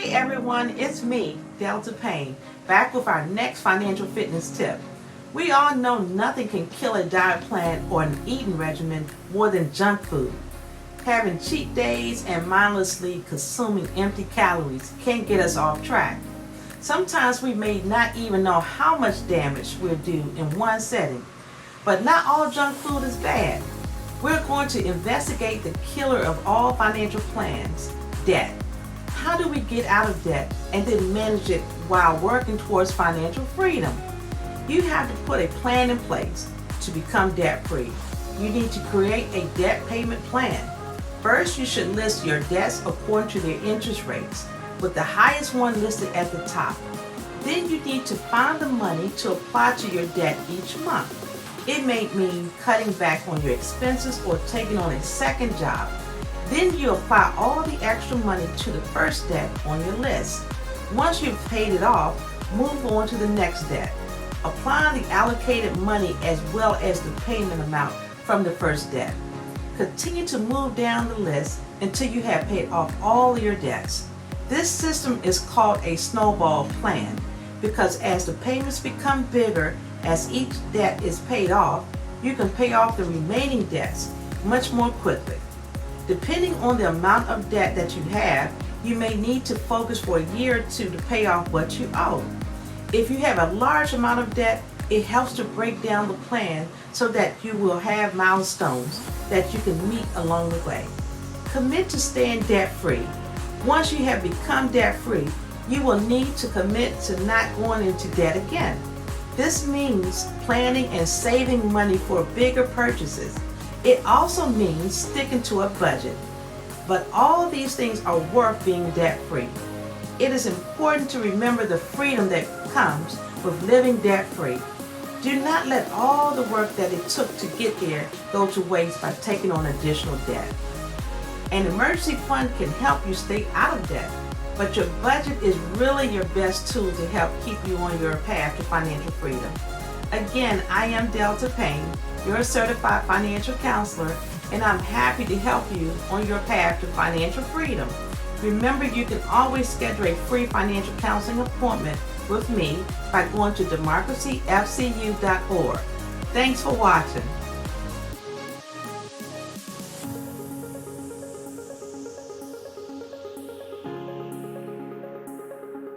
Hey everyone, it's me, Delta Payne, back with our next financial fitness tip. We all know nothing can kill a diet plan or an eating regimen more than junk food. Having cheat days and mindlessly consuming empty calories can get us off track. Sometimes we may not even know how much damage we'll do in one setting. But not all junk food is bad. We're going to investigate the killer of all financial plans, debt. How do we get out of debt and then manage it while working towards financial freedom? You have to put a plan in place to become debt-free. You need to create a debt payment plan. First, you should list your debts according to their interest rates, with the highest one listed at the top. Then you need to find the money to apply to your debt each month. It may mean cutting back on your expenses or taking on a second job. Then you apply all the extra money to the first debt on your list. Once you've paid it off, move on to the next debt. Apply the allocated money as well as the payment amount from the first debt. Continue to move down the list until you have paid off all your debts. This system is called a snowball plan because as the payments become bigger as each debt is paid off, you can pay off the remaining debts much more quickly. Depending on the amount of debt that you have, you may need to focus for a year or two to pay off what you owe. If you have a large amount of debt, it helps to break down the plan so that you will have milestones that you can meet along the way. Commit to staying debt-free. Once you have become debt-free, you will need to commit to not going into debt again. This means planning and saving money for bigger purchases. It also means sticking to a budget. But all of these things are worth being debt-free. It is important to remember the freedom that comes with living debt-free. Do not let all the work that it took to get there go to waste by taking on additional debt. An emergency fund can help you stay out of debt, but your budget is really your best tool to help keep you on your path to financial freedom. Again, I am Delta Payne, your certified financial counselor, and I'm happy to help you on your path to financial freedom. Remember, you can always schedule a free financial counseling appointment with me by going to democracyfcu.org. Thanks for watching.